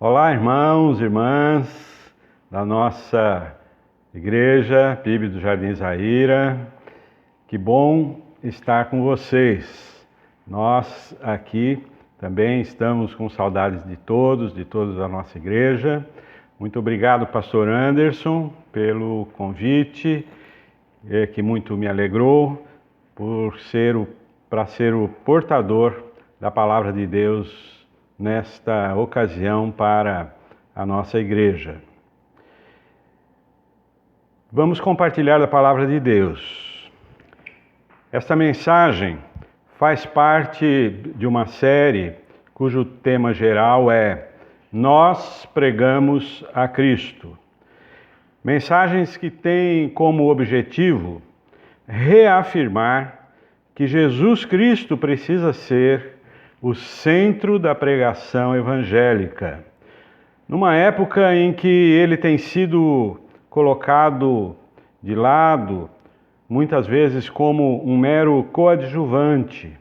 Olá, irmãos e irmãs da nossa igreja, PIB do Jardim Zaira. Que bom estar com vocês. Nós aqui também estamos com saudades de todos da nossa igreja. Muito obrigado, pastor Anderson, pelo convite, que muito me alegrou, para ser o portador da palavra de Deus nesta ocasião para a nossa igreja. Vamos compartilhar a palavra de Deus. Esta mensagem faz parte de uma série cujo tema geral é Nós pregamos a Cristo. Mensagens que têm como objetivo reafirmar que Jesus Cristo precisa ser o centro da pregação evangélica. Numa época em que ele tem sido colocado de lado, muitas vezes como um mero coadjuvante,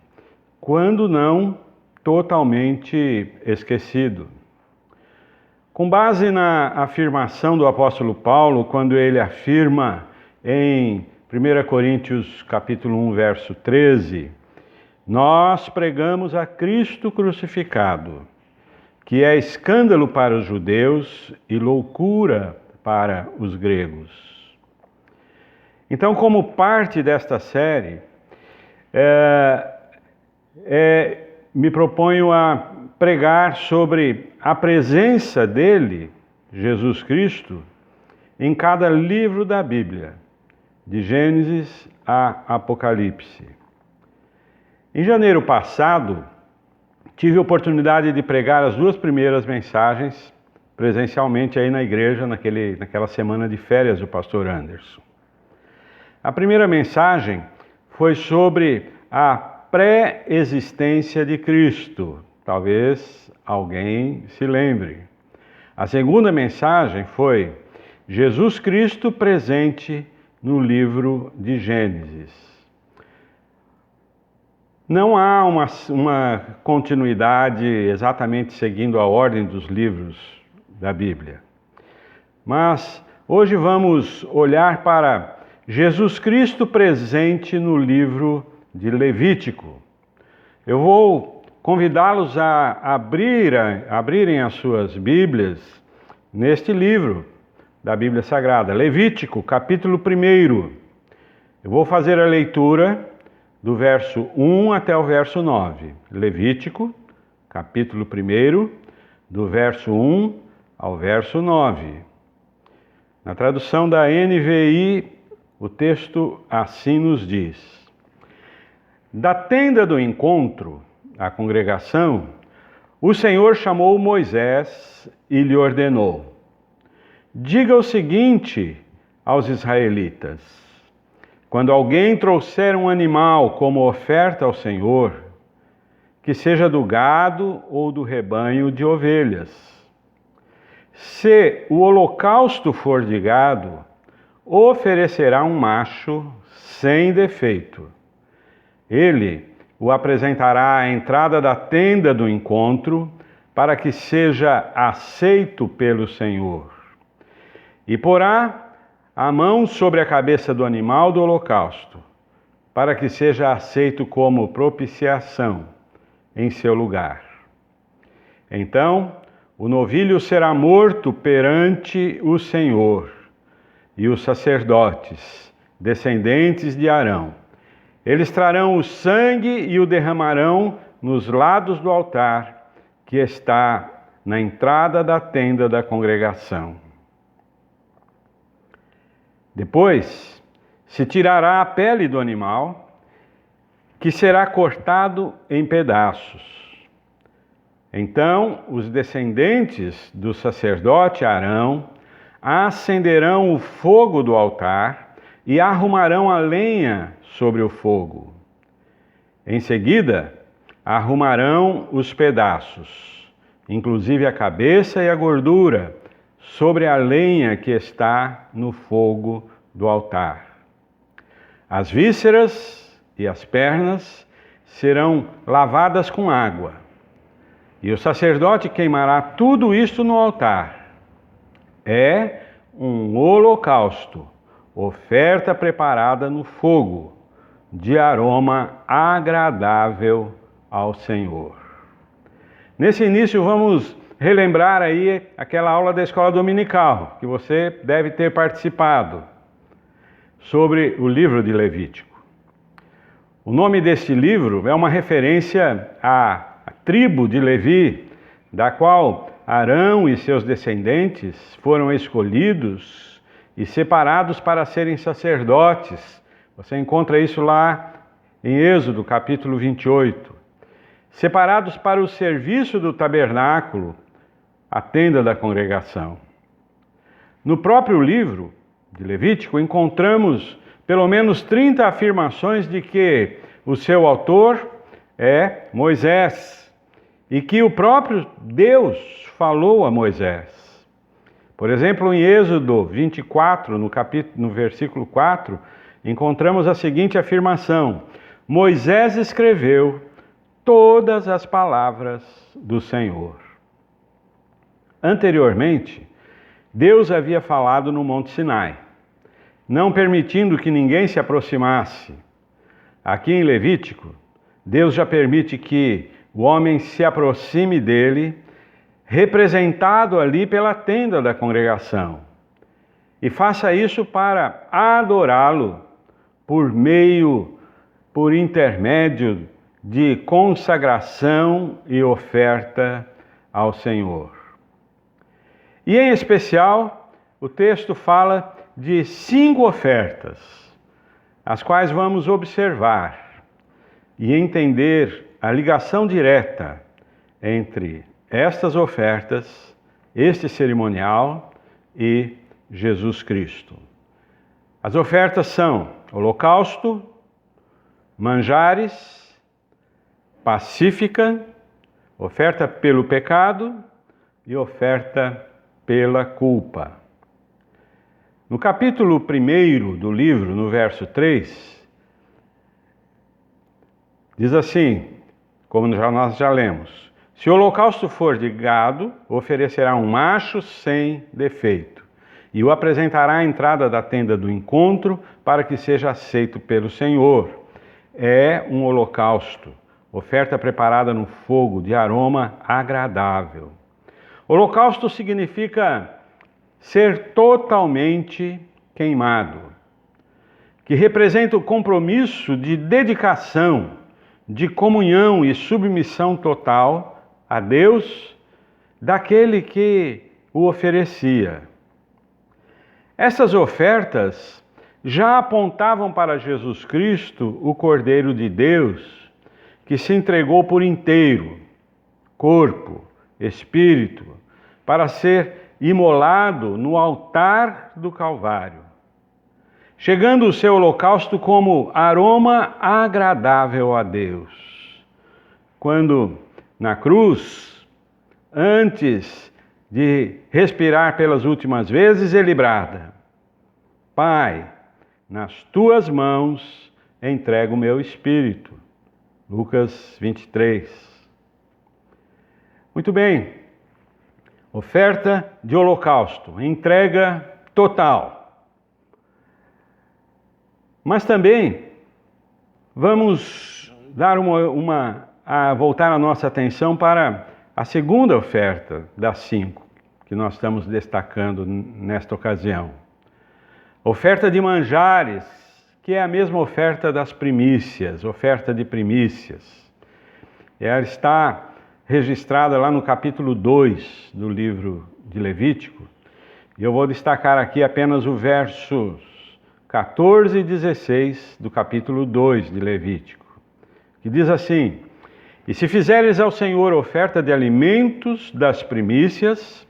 quando não totalmente esquecido. Com base na afirmação do apóstolo Paulo, quando ele afirma em 1 Coríntios capítulo 1, verso 13, nós pregamos a Cristo crucificado, que é escândalo para os judeus e loucura para os gregos. Então, como parte desta série, me proponho a pregar sobre a presença dele, Jesus Cristo, em cada livro da Bíblia, de Gênesis a Apocalipse. Em janeiro passado, tive a oportunidade de pregar as duas primeiras mensagens presencialmente aí na igreja, naquela semana de férias do pastor Anderson. A primeira mensagem foi sobre a pré-existência de Cristo. Talvez alguém se lembre. A segunda mensagem foi Jesus Cristo presente no livro de Gênesis. Não há uma continuidade exatamente seguindo a ordem dos livros da Bíblia. Mas hoje vamos olhar para Jesus Cristo presente no livro de Levítico. Eu vou convidá-los a abrirem as suas Bíblias neste livro da Bíblia Sagrada, Levítico, capítulo 1. Eu vou fazer a leitura do verso 1 até o verso 9. Levítico, capítulo 1, do verso 1 ao verso 9. Na tradução da NVI, o texto assim nos diz: Da tenda do encontro, a congregação, o Senhor chamou Moisés e lhe ordenou: Diga o seguinte aos israelitas: Quando alguém trouxer um animal como oferta ao Senhor, que seja do gado ou do rebanho de ovelhas. Se o holocausto for de gado, oferecerá um macho sem defeito. Ele o apresentará à entrada da tenda do encontro, para que seja aceito pelo Senhor. E porá a mão sobre a cabeça do animal do holocausto, para que seja aceito como propiciação em seu lugar. Então, o novilho será morto perante o Senhor, e os sacerdotes, descendentes de Arão, eles trarão o sangue e o derramarão nos lados do altar, que está na entrada da tenda da congregação. Depois, se tirará a pele do animal, que será cortado em pedaços. Então, os descendentes do sacerdote Arão acenderão o fogo do altar e arrumarão a lenha sobre o fogo. Em seguida, arrumarão os pedaços, inclusive a cabeça e a gordura, sobre a lenha que está no fogo do altar. As vísceras e as pernas serão lavadas com água. E o sacerdote queimará tudo isto no altar. É um holocausto, oferta preparada no fogo, de aroma agradável ao Senhor. Nesse início vamos relembrar aí aquela aula da escola dominical, que você deve ter participado, sobre o livro de Levítico. O nome deste livro é uma referência à tribo de Levi, da qual Arão e seus descendentes foram escolhidos e separados para serem sacerdotes. Você encontra isso lá em Êxodo, capítulo 28. Separados para o serviço do tabernáculo, a tenda da congregação. No próprio livro de Levítico, encontramos pelo menos 30 afirmações de que o seu autor é Moisés e que o próprio Deus falou a Moisés. Por exemplo, em Êxodo 24, no versículo 4, encontramos a seguinte afirmação: Moisés escreveu todas as palavras do Senhor. Anteriormente, Deus havia falado no Monte Sinai, não permitindo que ninguém se aproximasse. Aqui em Levítico, Deus já permite que o homem se aproxime dele, representado ali pela tenda da congregação, e faça isso para adorá-lo por intermédio de consagração e oferta ao Senhor. E em especial, o texto fala de 5 ofertas, as quais vamos observar e entender a ligação direta entre estas ofertas, este cerimonial e Jesus Cristo. As ofertas são holocausto, manjares, pacífica, oferta pelo pecado e oferta pela culpa. No capítulo 1 do livro, no verso 3, diz assim, como nós já lemos: se o holocausto for de gado, oferecerá um macho sem defeito, e o apresentará à entrada da tenda do encontro, para que seja aceito pelo Senhor. É um holocausto, oferta preparada no fogo, de aroma agradável. Holocausto significa ser totalmente queimado, que representa o compromisso de dedicação, de comunhão e submissão total a Deus daquele que o oferecia. Essas ofertas já apontavam para Jesus Cristo, o Cordeiro de Deus, que se entregou por inteiro, corpo, espírito, para ser imolado no altar do Calvário, chegando o seu holocausto como aroma agradável a Deus. Quando na cruz, antes de respirar pelas últimas vezes, ele brada: Pai, nas tuas mãos entrego o meu espírito. Lucas 23. Muito bem. Oferta de holocausto, entrega total. Mas também vamos dar voltar a nossa atenção para a segunda oferta das 5 que nós estamos destacando nesta ocasião. Oferta de manjares, que é a mesma oferta das primícias, oferta de primícias. Ela está registrada lá no capítulo 2 do livro de Levítico. E eu vou destacar aqui apenas o versos 14 e 16 do capítulo 2 de Levítico, que diz assim: E se fizeres ao Senhor oferta de alimentos das primícias,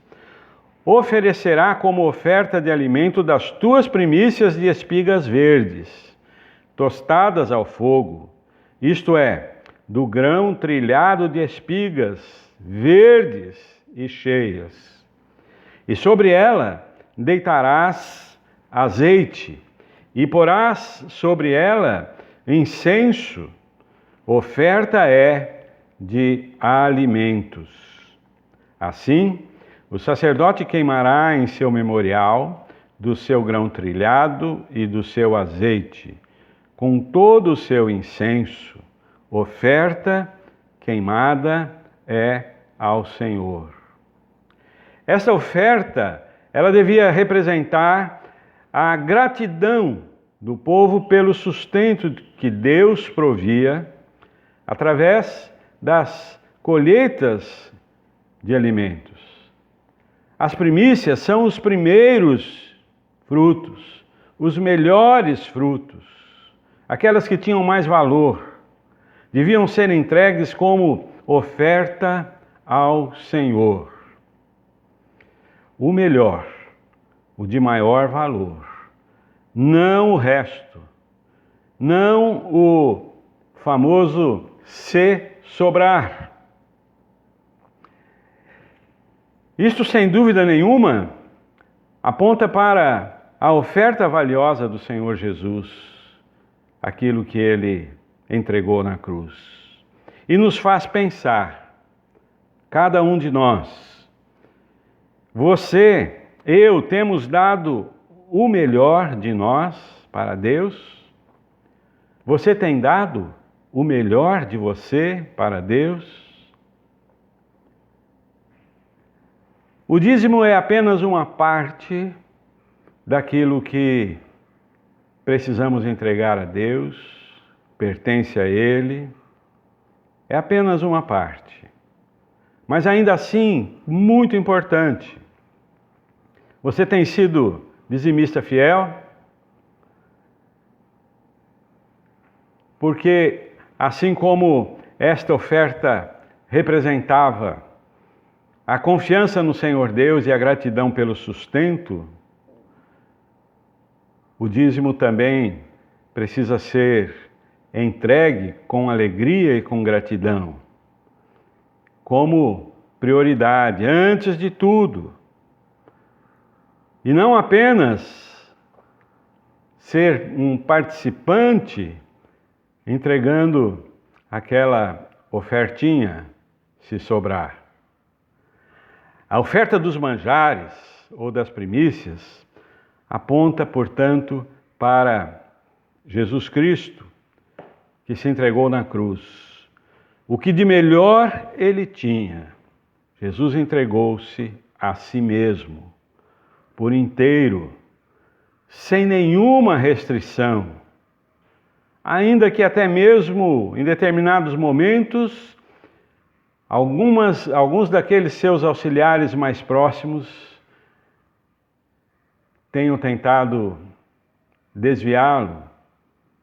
oferecerá como oferta de alimento das tuas primícias de espigas verdes, tostadas ao fogo, isto é, do grão trilhado de espigas verdes e cheias. E sobre ela deitarás azeite, e porás sobre ela incenso. Oferta é de alimentos. Assim, o sacerdote queimará em seu memorial do seu grão trilhado e do seu azeite, com todo o seu incenso, oferta queimada é ao Senhor. Essa oferta, ela devia representar a gratidão do povo pelo sustento que Deus provia através das colheitas de alimentos. As primícias são os primeiros frutos, os melhores frutos, aquelas que tinham mais valor, deviam ser entregues como oferta ao Senhor. O melhor, o de maior valor, não o resto, não o famoso se sobrar. Isto, sem dúvida nenhuma, aponta para a oferta valiosa do Senhor Jesus, aquilo que Ele entregou na cruz. E nos faz pensar, cada um de nós, você, eu, temos dado o melhor de nós para Deus? Você tem dado o melhor de você para Deus? O dízimo é apenas uma parte daquilo que precisamos entregar a Deus, pertence a Ele, é apenas uma parte. Mas ainda assim, muito importante. Você tem sido dizimista fiel? Porque assim como esta oferta representava a confiança no Senhor Deus e a gratidão pelo sustento, o dízimo também precisa ser entregue com alegria e com gratidão, como prioridade, antes de tudo. E não apenas ser um participante entregando aquela ofertinha, se sobrar. A oferta dos manjares ou das primícias aponta, portanto, para Jesus Cristo, que se entregou na cruz. O que de melhor Ele tinha, Jesus entregou-se a si mesmo, por inteiro, sem nenhuma restrição. Ainda que até mesmo em determinados momentos, alguns daqueles seus auxiliares mais próximos tenham tentado desviá-lo,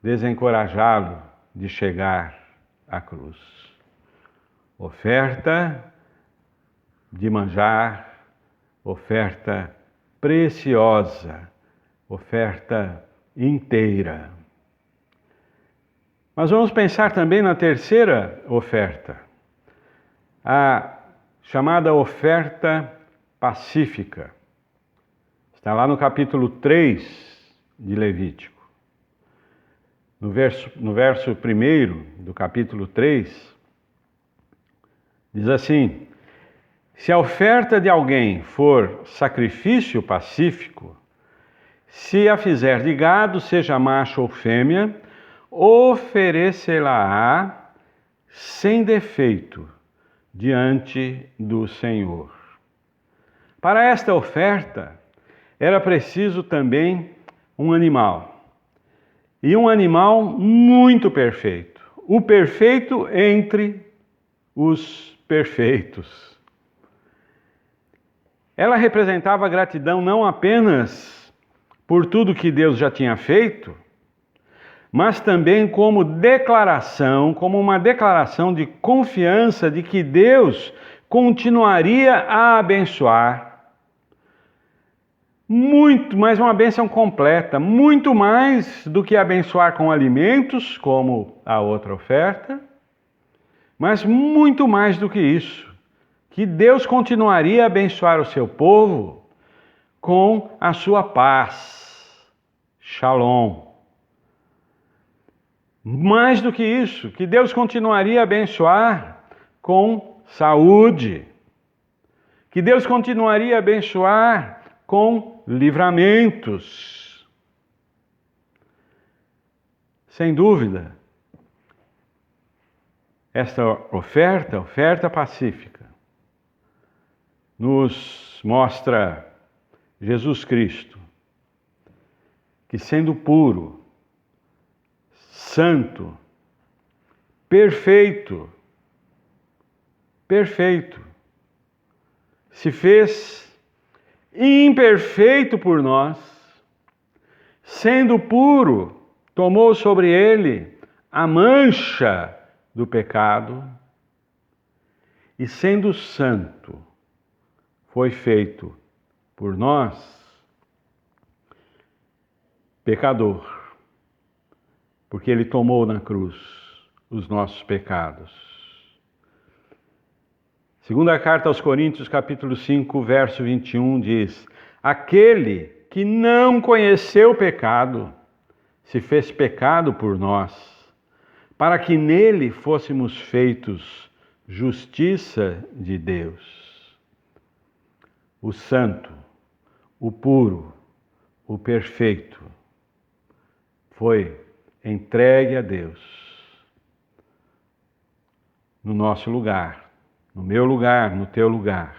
desencorajá-lo de chegar à cruz. Oferta de manjar, oferta preciosa, oferta inteira. Mas vamos pensar também na terceira oferta, a chamada oferta pacífica. Está lá no capítulo 3 de Levítico. No verso 1 do capítulo 3, diz assim: se a oferta de alguém for sacrifício pacífico, se a fizer de gado, seja macho ou fêmea, oferecê-la-á sem defeito diante do Senhor. Para esta oferta, era preciso também um animal. E um animal muito perfeito. O perfeito entre os perfeitos. Ela representava gratidão não apenas por tudo que Deus já tinha feito, mas também como declaração, como uma declaração de confiança de que Deus continuaria a abençoar. Muito, mas uma bênção completa, muito mais do que abençoar com alimentos, como a outra oferta, mas muito mais do que isso, que Deus continuaria a abençoar o seu povo com a sua paz, Shalom. Mais do que isso, que Deus continuaria a abençoar com saúde, que Deus continuaria a abençoar com livramentos. Sem dúvida, esta oferta pacífica, nos mostra Jesus Cristo, que sendo puro, santo, perfeito, se fez imperfeito por nós, sendo puro, tomou sobre ele a mancha do pecado, e sendo santo, foi feito por nós pecador, porque ele tomou na cruz os nossos pecados. Segunda carta aos Coríntios, capítulo 5, verso 21, diz: aquele que não conheceu o pecado, se fez pecado por nós, para que nele fôssemos feitos justiça de Deus. O santo, o puro, o perfeito, foi entregue a Deus no nosso lugar, no meu lugar, no teu lugar,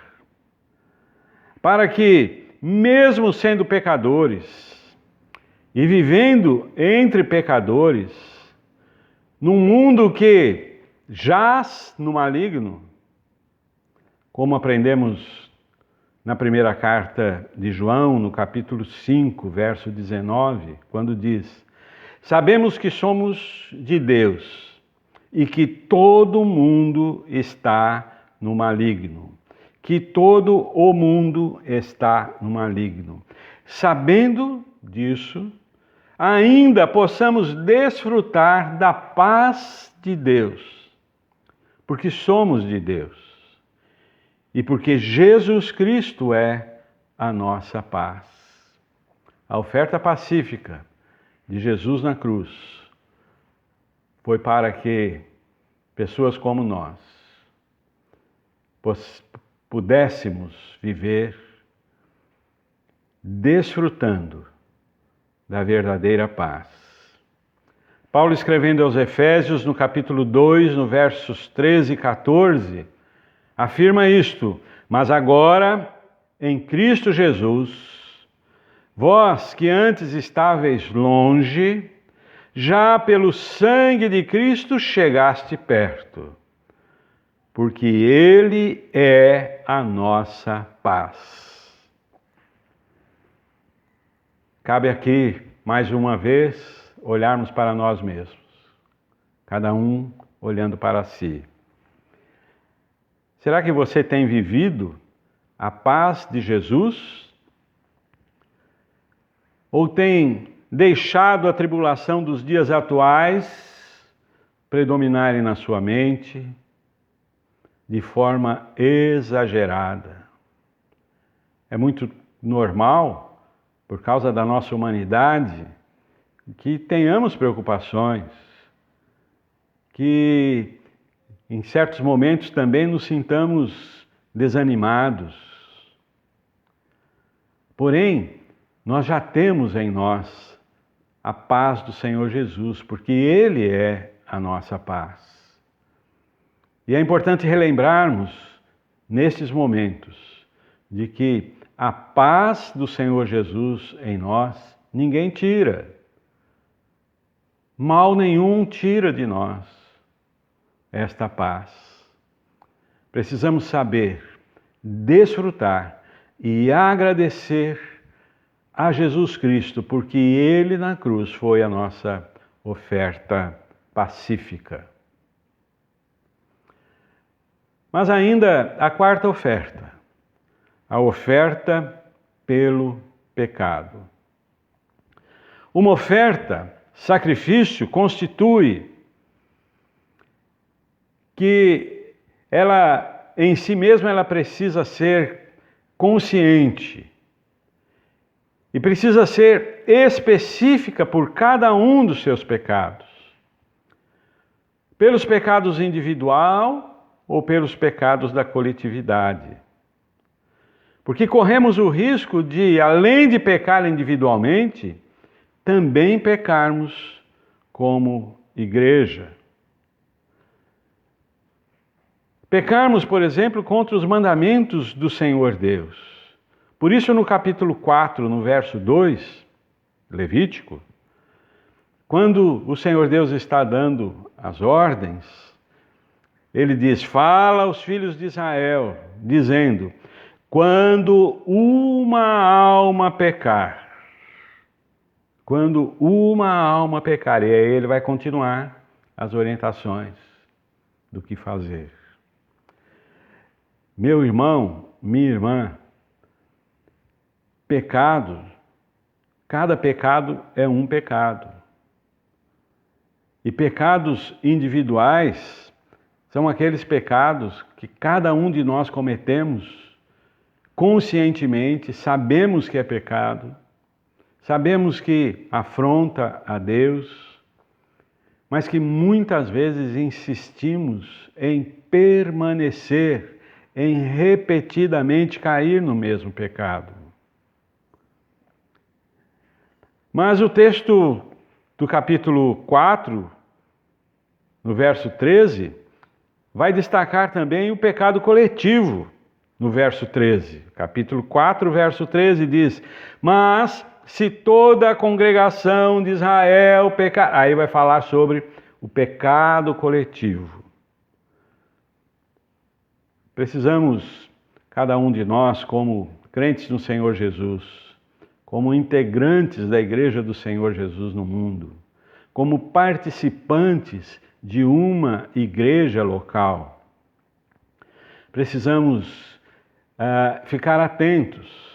para que, mesmo sendo pecadores e vivendo entre pecadores, num mundo que jaz no maligno, como aprendemos na primeira carta de João, no capítulo 5, verso 19, quando diz: sabemos que somos de Deus e que todo mundo está no maligno, que todo o mundo está no maligno. Sabendo disso, ainda possamos desfrutar da paz de Deus, porque somos de Deus e porque Jesus Cristo é a nossa paz. A oferta pacífica de Jesus na cruz foi para que pessoas como nós pudéssemos viver desfrutando da verdadeira paz. Paulo, escrevendo aos Efésios, no capítulo 2, no versos 13 e 14, afirma isto: mas agora, em Cristo Jesus, vós que antes estáveis longe, já pelo sangue de Cristo chegaste perto, porque Ele é a nossa paz. Cabe aqui, mais uma vez, olharmos para nós mesmos, cada um olhando para si. Será que você tem vivido a paz de Jesus? Ou tem deixado a tribulação dos dias atuais predominarem na sua mente de forma exagerada? É muito normal, por causa da nossa humanidade, que tenhamos preocupações, que em certos momentos também nos sintamos desanimados. Porém, nós já temos em nós a paz do Senhor Jesus, porque Ele é a nossa paz. E é importante relembrarmos, nestes momentos, de que a paz do Senhor Jesus em nós, ninguém tira. Mal nenhum tira de nós esta paz. Precisamos saber, desfrutar e agradecer a Jesus Cristo, porque Ele na cruz foi a nossa oferta pacífica. Mas ainda a quarta oferta, a oferta pelo pecado. Uma oferta, sacrifício, constitui que ela, em si mesma, ela precisa ser consciente e precisa ser específica por cada um dos seus pecados. Pelos pecados individual ou pelos pecados da coletividade. Porque corremos o risco de, além de pecar individualmente, também pecarmos como igreja. Pecarmos, por exemplo, contra os mandamentos do Senhor Deus. Por isso, no capítulo 4, no verso 2, Levítico, quando o Senhor Deus está dando as ordens, ele diz: fala aos filhos de Israel, dizendo: quando uma alma pecar, e aí ele vai continuar as orientações do que fazer. Meu irmão, minha irmã, pecado, cada pecado é um pecado. E pecados individuais são aqueles pecados que cada um de nós cometemos conscientemente, sabemos que é pecado, sabemos que afronta a Deus, mas que muitas vezes insistimos em permanecer, em repetidamente cair no mesmo pecado. Mas o texto do capítulo 4, no verso 13, vai destacar também o pecado coletivo, no verso 13. Capítulo 4, verso 13 diz: mas se toda a congregação de Israel pecar... Aí vai falar sobre o pecado coletivo. Precisamos, cada um de nós, como crentes no Senhor Jesus, como integrantes da Igreja do Senhor Jesus no mundo, como participantes de uma igreja local, precisamos ficar atentos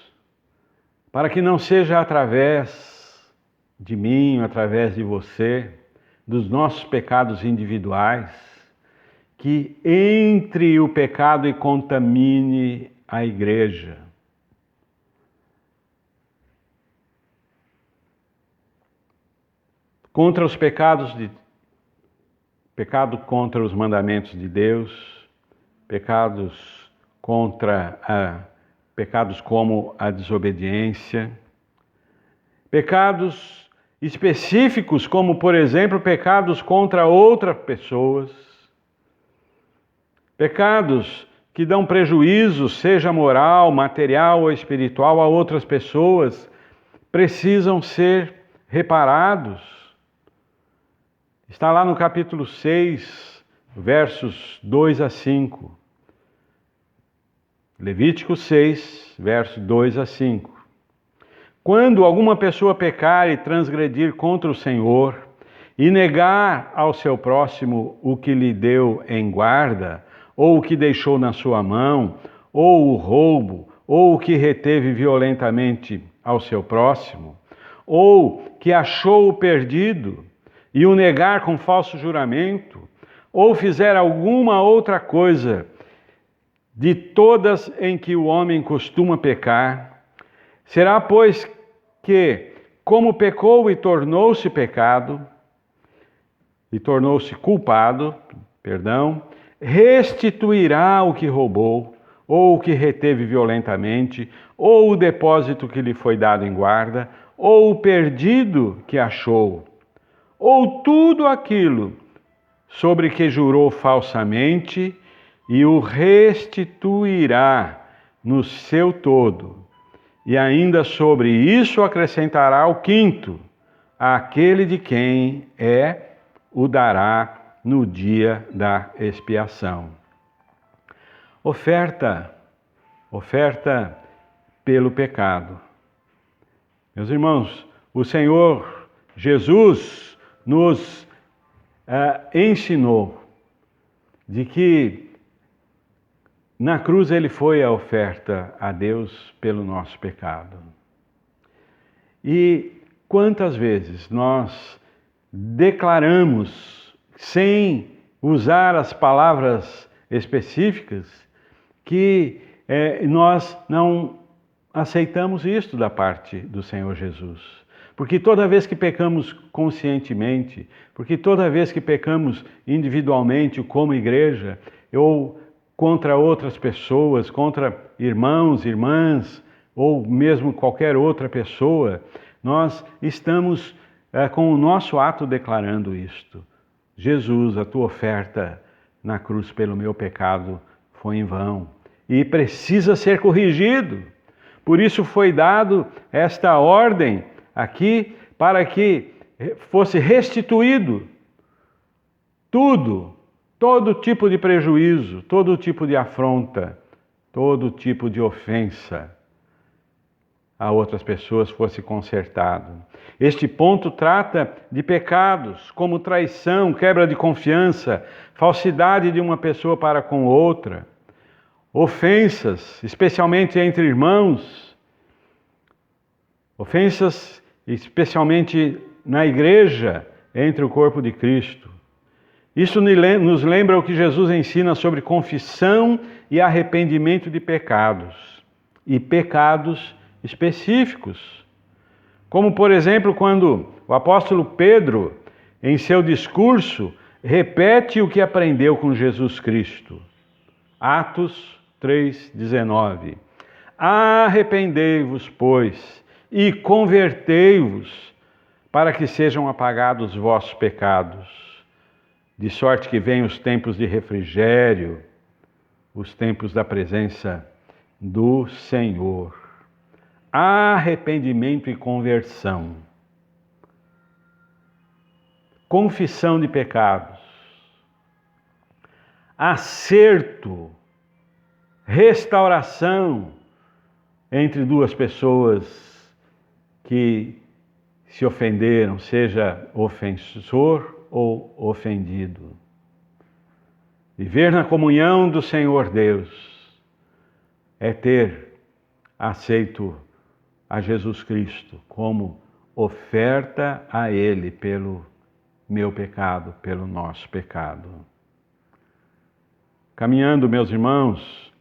para que não seja através de mim, através de você, dos nossos pecados individuais, que entre o pecado e contamine a igreja. Contra os pecado contra os mandamentos de Deus, pecados como a desobediência, pecados específicos como, por exemplo, pecados contra outras pessoas, pecados que dão prejuízo, seja moral, material ou espiritual, a outras pessoas, precisam ser reparados. Está lá no capítulo 6, versos 2 a 5. Levítico 6, versos 2 a 5. Quando alguma pessoa pecar e transgredir contra o Senhor, e negar ao seu próximo o que lhe deu em guarda, ou o que deixou na sua mão, ou o roubo, ou o que reteve violentamente ao seu próximo, ou que achou o perdido, e o negar com falso juramento, ou fizer alguma outra coisa de todas em que o homem costuma pecar, será, pois, que, como pecou e tornou-se culpado, restituirá o que roubou, ou o que reteve violentamente, ou o depósito que lhe foi dado em guarda, ou o perdido que achou, ou tudo aquilo sobre que jurou falsamente, e o restituirá no seu todo. E ainda sobre isso acrescentará o quinto, aquele de quem o dará no dia da expiação. Oferta pelo pecado. Meus irmãos, o Senhor Jesus nos ensinou de que na cruz ele foi a oferta a Deus pelo nosso pecado. E quantas vezes nós declaramos, sem usar as palavras específicas, que nós não aceitamos isto da parte do Senhor Jesus. Porque toda vez que pecamos conscientemente, porque toda vez que pecamos individualmente como igreja, ou contra outras pessoas, contra irmãos, irmãs, ou mesmo qualquer outra pessoa, nós estamos com o nosso ato declarando isto. Jesus, a tua oferta na cruz pelo meu pecado foi em vão e precisa ser corrigido. Por isso foi dado esta ordem aqui para que fosse restituído tudo, todo tipo de prejuízo, todo tipo de afronta, todo tipo de ofensa a outras pessoas fosse consertado. Este ponto trata de pecados como traição, quebra de confiança, falsidade de uma pessoa para com outra, ofensas, especialmente entre irmãos, ofensas especialmente na igreja, entre o corpo de Cristo. Isso nos lembra o que Jesus ensina sobre confissão e arrependimento de pecados, e pecados específicos. Como, por exemplo, quando o apóstolo Pedro, em seu discurso, repete o que aprendeu com Jesus Cristo. Atos 3:19. Arrependei-vos, pois, e convertei-vos, para que sejam apagados os vossos pecados, de sorte que venham os tempos de refrigério, os tempos da presença do Senhor. Arrependimento e conversão. Confissão de pecados. Acerto. Restauração entre duas pessoas que se ofenderam, seja ofensor ou ofendido. Viver na comunhão do Senhor Deus é ter aceito a Jesus Cristo como oferta a Ele pelo meu pecado, pelo nosso pecado. Caminhando, meus irmãos,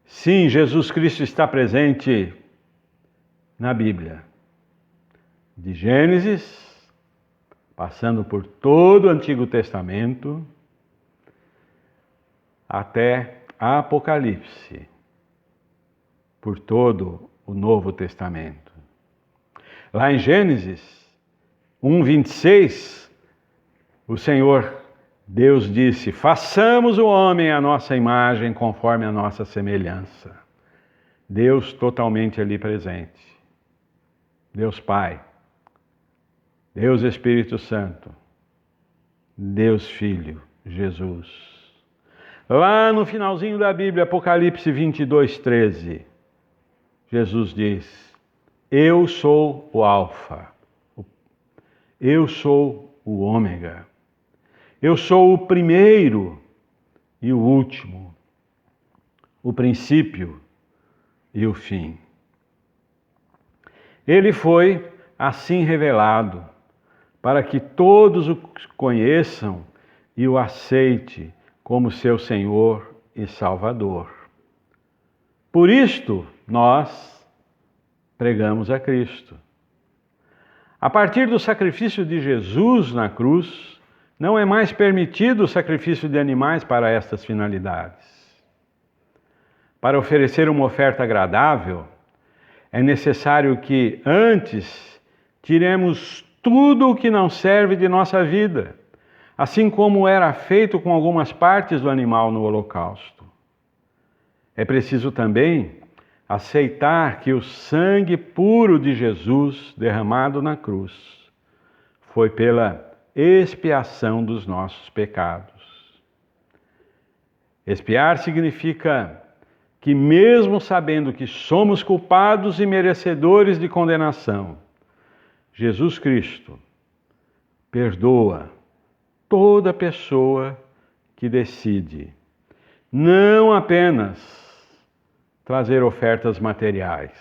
sim, Jesus Cristo está presente na Bíblia, de Gênesis, passando por todo o Antigo Testamento, até Apocalipse, por todo o Novo Testamento. Lá em Gênesis 1:26, o Senhor Deus disse: façamos o homem à nossa imagem, conforme a nossa semelhança. Deus totalmente ali presente. Deus Pai, Deus Espírito Santo, Deus Filho, Jesus. Lá no finalzinho da Bíblia, Apocalipse 22:13, Jesus diz: eu sou o Alfa, eu sou o Ômega, eu sou o primeiro e o último, o princípio e o fim. Ele foi assim revelado para que todos o conheçam e o aceite como seu Senhor e Salvador. Por isto, nós pregamos a Cristo. A partir do sacrifício de Jesus na cruz, não é mais permitido o sacrifício de animais para estas finalidades. Para oferecer uma oferta agradável, é necessário que antes tiremos tudo o que não serve de nossa vida, assim como era feito com algumas partes do animal no holocausto. É preciso também aceitar que o sangue puro de Jesus derramado na cruz foi pela expiação dos nossos pecados. Expiar significa que mesmo sabendo que somos culpados e merecedores de condenação, Jesus Cristo perdoa toda pessoa que decide não apenas trazer ofertas materiais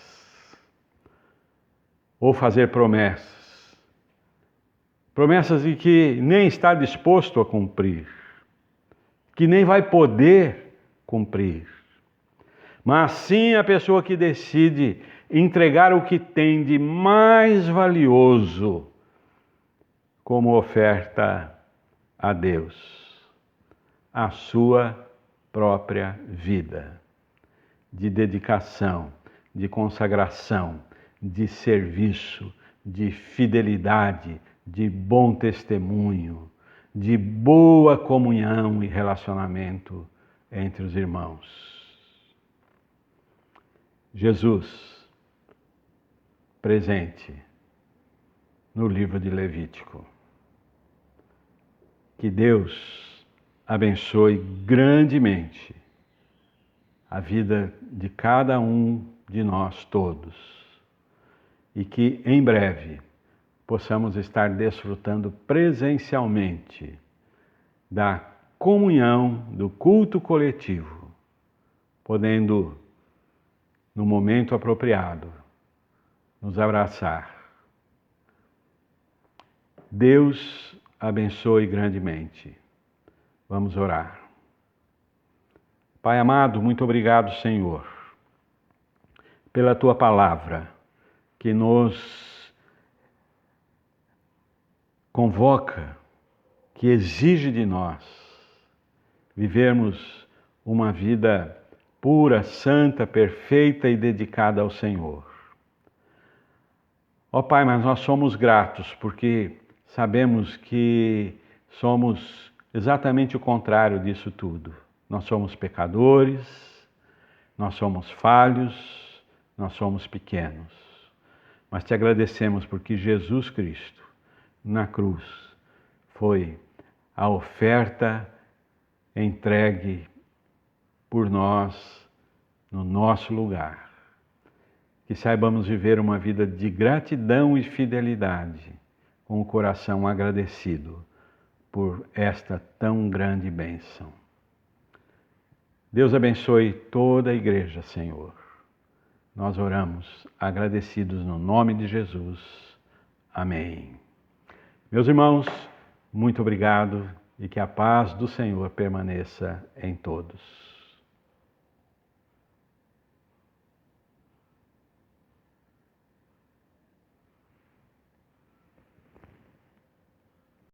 ou fazer promessas de que nem está disposto a cumprir, que nem vai poder cumprir, mas sim a pessoa que decide entregar o que tem de mais valioso como oferta a Deus. a sua própria vida de dedicação, de consagração, de serviço, de fidelidade, de bom testemunho, de boa comunhão e relacionamento entre os irmãos. Jesus, presente no livro de Levítico. Que Deus abençoe grandemente a vida de cada um de nós todos e que em breve possamos estar desfrutando presencialmente da comunhão, do culto coletivo, podendo, no momento apropriado, nos abraçar. Deus abençoe grandemente. Vamos orar. Pai amado, muito obrigado, Senhor, pela Tua palavra que nos convoca, que exige de nós vivermos uma vida pura, santa, perfeita e dedicada ao Senhor. Ó Pai, mas nós somos gratos porque sabemos que somos exatamente o contrário disso tudo. Nós somos pecadores, nós somos falhos, nós somos pequenos. Mas te agradecemos porque Jesus Cristo, na cruz, foi a oferta entregue por nós no nosso lugar. Que saibamos viver uma vida de gratidão e fidelidade, com o coração agradecido por esta tão grande bênção. Deus abençoe toda a igreja, Senhor. Nós oramos agradecidos no nome de Jesus. Amém. Meus irmãos, muito obrigado e que a paz do Senhor permaneça em todos.